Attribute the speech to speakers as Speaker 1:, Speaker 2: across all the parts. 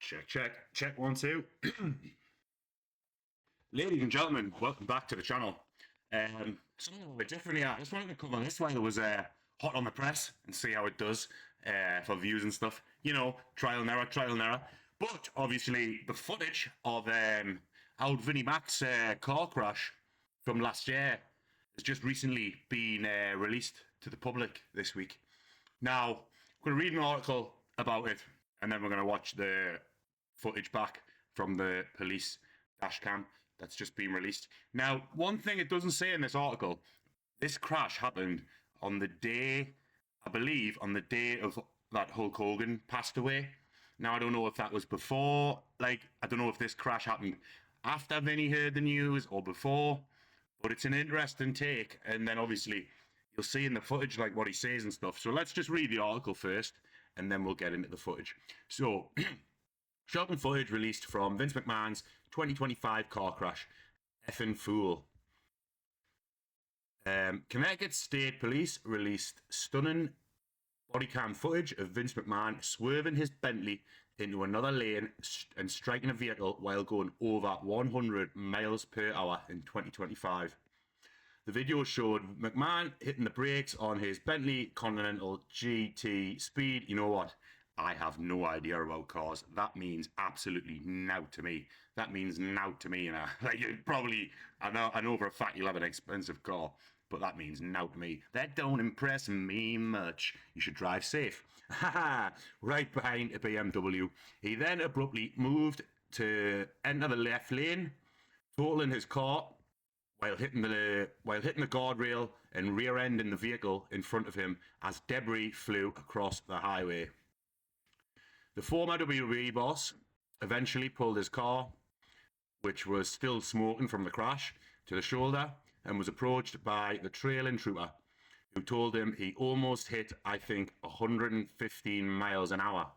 Speaker 1: Check, 1, 2. Ladies and gentlemen, welcome back to the channel. Something a little bit different here. I just wanted to come on this while it was hot on the press and see how it does for views and stuff. You know, trial and error. But obviously, the footage of old Vinnie Mac's car crash from last year has just recently been released to the public this week. Now, I'm going to read an article about it, and then we're going to watch the footage back from the police dash cam that's just been released. Now, one thing it doesn't say in this article, this crash happened on the day, I believe, on the day of that Hulk Hogan passed away. Now, I don't know if that was before, I don't know if this crash happened after Vinny heard the news or before, but it's an interesting take. And then obviously you'll see in the footage what he says and stuff. So let's just read the article first, and then we'll get into the footage. So, shocking footage released from Vince McMahon's 2025 car crash. Effing fool. Connecticut State Police released stunning body cam footage of Vince McMahon swerving his Bentley into another lane and striking a vehicle while going over 100 miles per hour in 2025. The video showed McMahon hitting the brakes on his Bentley Continental GT Speed. You know what? I have no idea about cars. That means absolutely nought to me. That means nought to me. And you probably, I know for a fact you'll have an expensive car, but that means nought to me. That don't impress me much. You should drive safe. Right behind a BMW. He then abruptly moved to enter the left lane, totaling his car while hitting the guardrail and rear-ending the vehicle in front of him as debris flew across the highway. The former WWE boss eventually pulled his car, which was still smoking from the crash, to the shoulder and was approached by the trailing trooper, who told him he almost hit, I think, 115 miles an hour.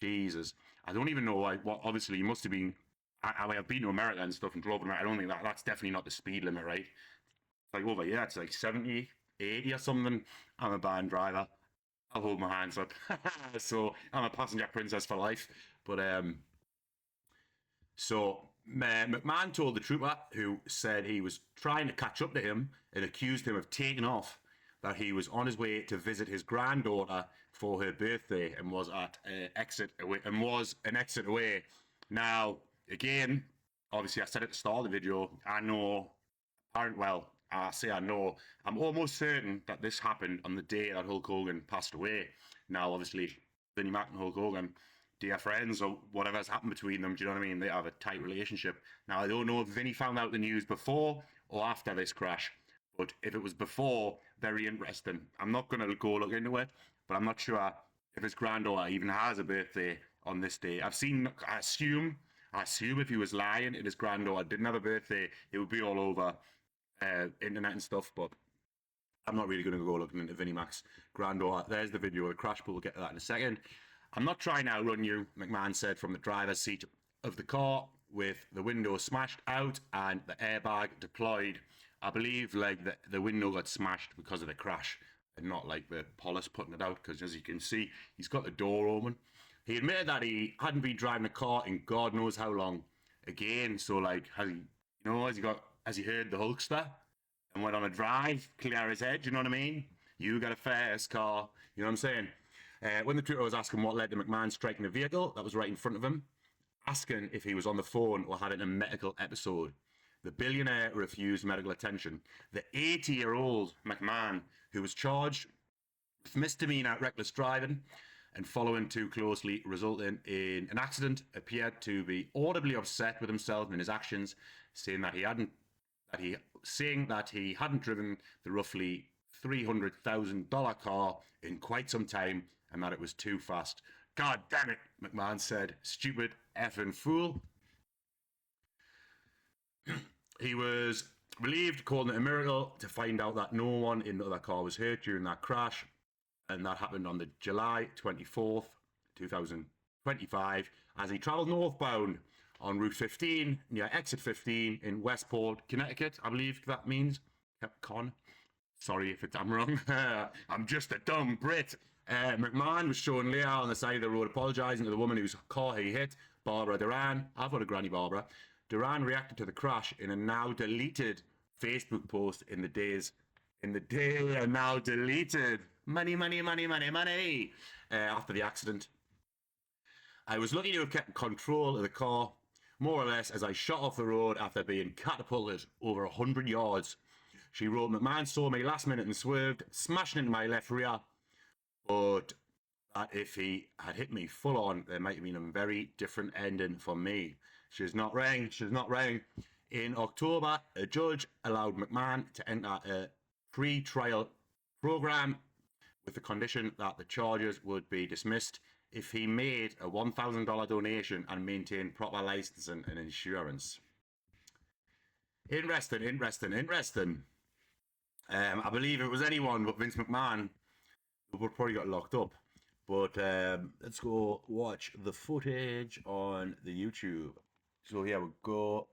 Speaker 1: Jesus. I don't even know what, obviously, he must have been. I've been to America and stuff and drove around. I don't think that's definitely not the speed limit, right? It's over here, it's 70, 80 or something. I'm a bad driver. I'll hold my hands up. So I'm a passenger princess for life. But so McMahon told the trooper, who said he was trying to catch up to him and accused him of taking off, that he was on his way to visit his granddaughter for her birthday and was an exit away. Now, again, obviously I said at the start of the video, I know. I'm almost certain that this happened on the day that Hulk Hogan passed away. Now, obviously, Vinnie Mac and Hulk Hogan, dear friends or whatever's happened between them, do you know what I mean? They have a tight relationship. Now, I don't know if Vinnie found out the news before or after this crash, but if it was before, very interesting. I'm not going to go look into it, but I'm not sure if his granddaughter even has a birthday on this day. I assume if he was lying and his granddaughter didn't have a birthday, it would be all over internet and stuff, but I'm not really going to go looking into Vinnie Mac's granddaughter. There's the video of the crash, but we'll get to that in a second. I'm not trying to outrun you, McMahon said from the driver's seat of the car with the window smashed out and the airbag deployed. I believe the window got smashed because of the crash and not the police putting it out, because as you can see, he's got the door open. He admitted that he hadn't been driving a car in God knows how long. Again, so has he heard the Hulkster and went on a drive, clear his head, you know what I mean? You got a fast car, you know what I'm saying? When the trooper was asking what led to McMahon striking the vehicle that was right in front of him, asking if he was on the phone or having a medical episode, the billionaire refused medical attention. The 80-year-old McMahon, who was charged with misdemeanor reckless driving and following too closely, resulting in an accident, appeared to be audibly upset with himself and his actions, saying that he hadn't driven the roughly $300,000 car in quite some time and that it was too fast. God damn it, McMahon said. Stupid effing fool. He was relieved, calling it a miracle, to find out that no one in the other car was hurt during that crash. And that happened on the July 24th, 2025, as he travelled northbound on Route 15, near Exit 15 in Westport, Connecticut, I believe that means. Sorry if I'm wrong. I'm just a dumb Brit. McMahon was shown later on the side of the road apologising to the woman whose car he hit, Barbara Duran. I've got a granny Barbara. Duran reacted to the crash in a now deleted Facebook post in the day now deleted. Money, money, money, money, money. After the accident. I was lucky to have kept control of the car, more or less, as I shot off the road after being catapulted over 100 yards. She wrote, McMahon saw me last minute and swerved, smashing into my left rear, but that if he had hit me full on, there might have been a very different ending for me. She's not wrong. In October, a judge allowed McMahon to enter a pre-trial program with the condition that the charges would be dismissed if he made a $1,000 donation and maintained proper licensing and insurance. Interesting. I believe it was anyone but Vince McMahon who would probably got locked up. But let's go watch the footage on the YouTube. So here we go.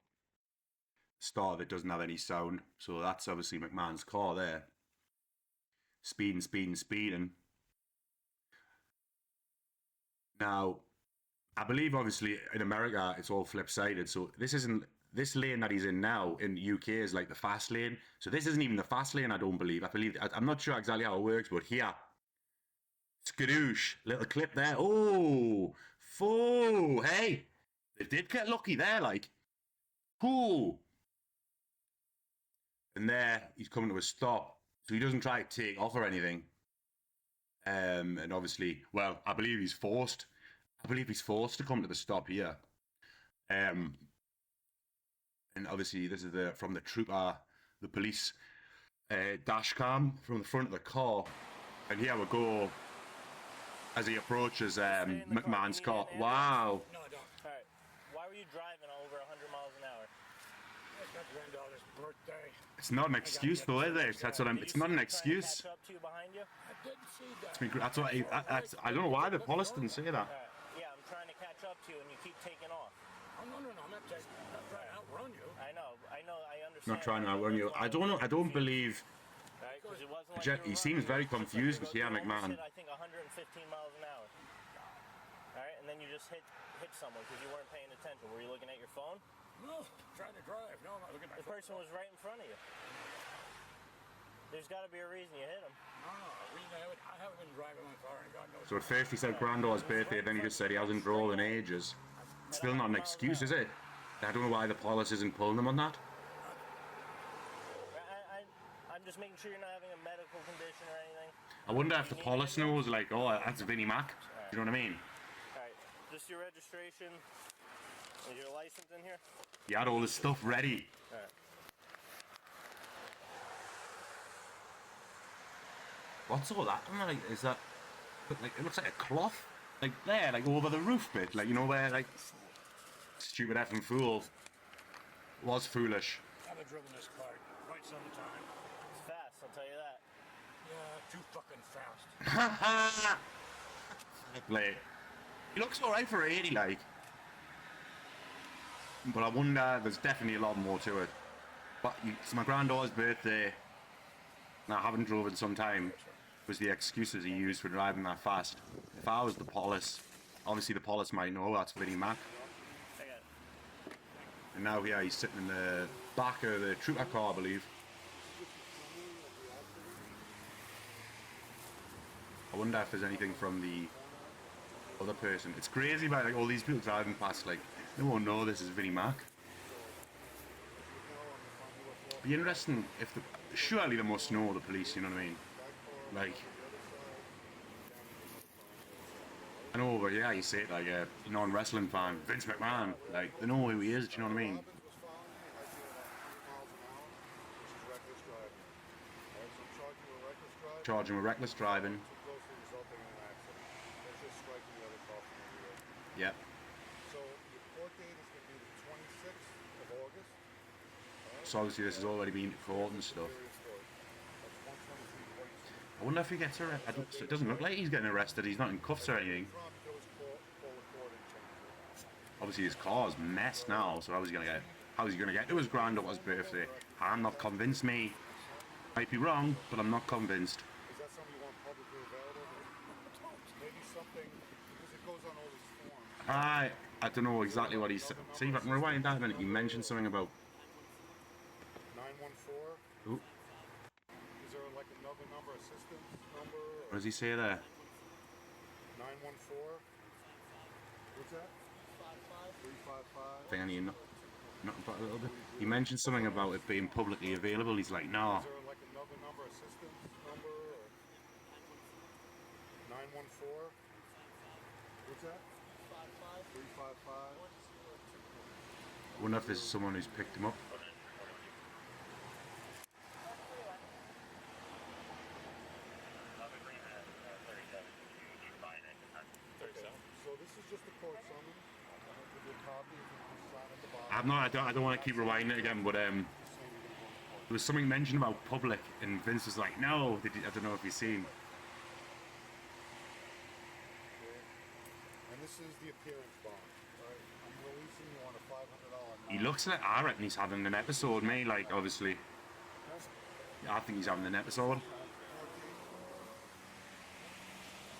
Speaker 1: Start of it doesn't have any sound. So that's obviously McMahon's car there. Speeding. Now, I believe obviously in America it's all flip-sided. So this lane that he's in now in the UK is like the fast lane. So this isn't even the fast lane, I don't believe. I'm not sure exactly how it works, but here. Skadoosh. Little clip there. Oh, hey. They did get lucky there, like. Ooh. And there, he's coming to a stop. So he doesn't try to take off or anything. And obviously, well, I believe he's forced to come to the stop here. And obviously, this is from the trooper, the police dash cam from the front of the car. And here we go as he approaches McMahon's car. Wow.
Speaker 2: No, I don't. All right. Why were you driving over 100 miles an hour? It's my granddaughter's birthday.
Speaker 1: It's not an excuse, though, is it? It's not an excuse.
Speaker 2: Catch up to you behind you? I didn't see that.
Speaker 1: I don't know why the police didn't say that.
Speaker 2: Yeah, I'm trying to catch up to you, and you keep taking off.
Speaker 3: Oh, no, I'm not trying to outrun you.
Speaker 2: I understand.
Speaker 1: Not trying to outrun you. I don't know. I don't believe.
Speaker 2: Right, it wasn't like
Speaker 1: He seems very confused because
Speaker 2: you
Speaker 1: McMahon.
Speaker 2: hit, I think 115 miles an hour. All right, and then you just hit someone because you weren't paying attention. Were you looking at your phone?
Speaker 3: No, trying to drive. No, I'm not looking at my
Speaker 2: phone. The person was right in front of you. There's got to be a reason you hit him.
Speaker 3: No, I haven't been driving my car, and God knows.
Speaker 1: So at first he said granddaughter's birthday, then he just said he hasn't drove in ages. It's still not an excuse, is it? I don't know why the police isn't pulling them on that.
Speaker 2: I'm just making sure you're not having a medical condition or anything.
Speaker 1: I wonder if the police knows, like, oh, that's Vinnie Mac. Do you know what I mean?
Speaker 2: Alright, just your registration. Is your license in here?
Speaker 1: He had all his stuff ready.
Speaker 2: Alright.
Speaker 1: What's all that? Like, is that, like, it looks like a cloth, like there, like over the roof bit, like, you know, where, like, stupid effing fool was foolish.
Speaker 3: I've been driven this car quite some time.
Speaker 2: It's fast, I'll tell you that.
Speaker 3: Yeah, too fucking fast.
Speaker 1: Play. He looks alright for 80, like. But I wonder, there's definitely a lot more to it. But it's my granddaughter's birthday, and I haven't drove in some time. Was the excuses he used for driving that fast. If I was the police, obviously the police might know that's Vinnie Mac. And now here he's sitting in the back of the trooper car, I believe. I wonder if there's anything from the other person. It's crazy about like all these people driving past, like they won't know this is Vinnie Mac. Be interesting if surely they must know, the police, you know what I mean? Like, I know over here you say it like a non-wrestling fan, Vince McMahon, like they know who he is, do you know what I mean? Charging with reckless driving. Yep.
Speaker 4: So the court date is going to be the 26th of August.
Speaker 1: So obviously this has already been to court and stuff. I wonder if he gets arrested. It doesn't look like he's getting arrested. He's not in cuffs or anything. Obviously his car's messed now, so how's he gonna get to his granddaughter's birthday? I'm not convinced, me. Might be wrong, but I'm not convinced.
Speaker 4: Is that something you want publicly available?
Speaker 1: I don't know exactly what he said. See if I can rewind that a minute. He mentioned something about.
Speaker 4: 914.
Speaker 1: Ooh,
Speaker 4: Is there like another number, assistance number?
Speaker 1: what does he say there?
Speaker 4: 914. What's that? 355.
Speaker 1: I think I need not about a little bit. He mentioned something about it being publicly available. He's like, no.
Speaker 4: Is there like another number, assistance number? 914. What's that? 355.
Speaker 1: I wonder if this is someone who's picked him up.
Speaker 4: So this is just a court summons. I'm gonna give you a copy. If you can sign at the bottom.
Speaker 1: I don't want to keep rewinding it again, but there was something mentioned about public, and Vince was like, no. I don't know if you've seen.
Speaker 4: And this is the appearance bond. Right? I'm releasing you on a $500.
Speaker 1: He looks like, I reckon he's having an episode, mate. Like, obviously, I think he's having an episode.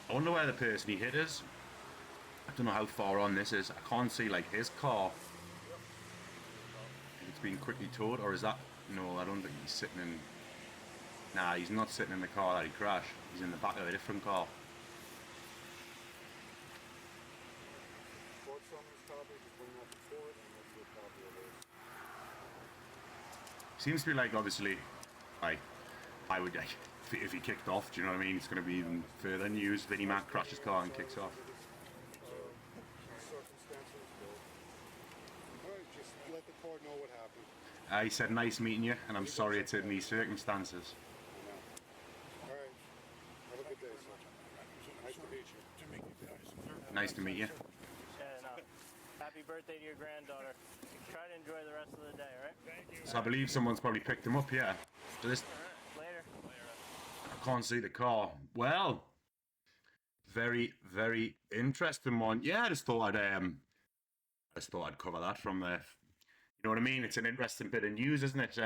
Speaker 1: I wonder where the person he hit is. I don't know how far on this is. I can't see like his car. If it's been quickly towed, or is that? No, I don't think he's sitting in. Nah, he's not sitting in the car that he crashed. He's in the back of a different car.
Speaker 4: Court summons copy. Just bring up the court and we'll do a copy of this.
Speaker 1: Seems to be like, obviously, like, I would like if he kicked off. Do you know what I mean? It's going to be even further news. Vinnie Mac crashes car and kicks off.
Speaker 4: Circumstances. Alright, just let the court know what happened.
Speaker 1: He said, nice meeting you, and I'm sorry it's in these circumstances.
Speaker 4: Alright. Have a good day, sir. Nice to meet you.
Speaker 1: Nice to meet you.
Speaker 2: Yeah, no. Happy birthday to your granddaughter. Try to enjoy the rest of the day, all right?
Speaker 3: Thank you.
Speaker 1: So I believe someone's probably picked him up, yeah. So this,
Speaker 2: Later.
Speaker 1: I can't see the car. Well, very, very interesting one. Yeah, I just thought I'd cover that from there. You know what I mean? It's an interesting bit of news, isn't it?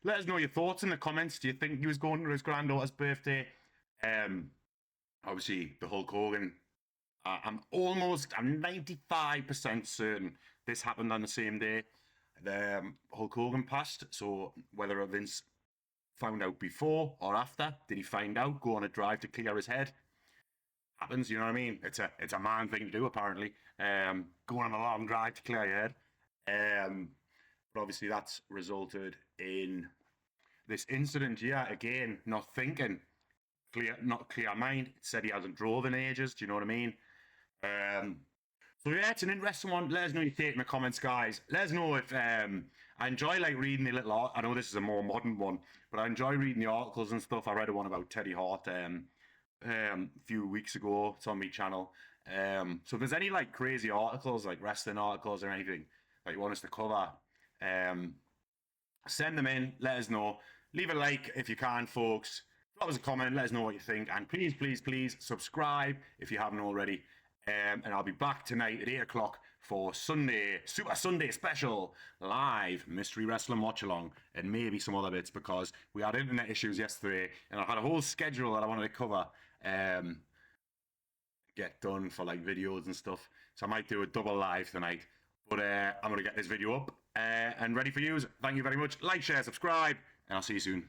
Speaker 1: Let us know your thoughts in the comments. Do you think he was going to his granddaughter's birthday? Obviously, the Hulk Hogan. I'm 95% certain this happened on the same day. Hulk Hogan passed. So whether Vince found out before or after, did he find out? Go on a drive to clear his head. Happens, you know what I mean? It's a man thing to do, apparently. Going on a long drive to clear your head. But obviously that's resulted in this incident. Yeah, again, not thinking, not clear mind. It said he hasn't drove in ages. Do you know what I mean? So yeah, it's an interesting one. Let us know your take in the comments, guys. Let us know if I enjoy like reading the little. I know this is a more modern one, but I enjoy reading the articles and stuff. I read one about Teddy Hart a few weeks ago. It's on my channel. So if there's any like crazy articles, like wrestling articles or anything that you want us to cover, send them in. Let us know. Leave a like if you can, folks. Drop us a comment. Let us know what you think, and please, please, please subscribe if you haven't already. And I'll be back tonight at 8 o'clock for Sunday, Super Sunday special, live mystery wrestling watch along, and maybe some other bits because we had internet issues yesterday, and I had a whole schedule that I wanted to cover, get done for like videos and stuff. So I might do a double live tonight, but I'm gonna get this video up and ready for you. Thank you very much. Like, share, subscribe, and I'll see you soon.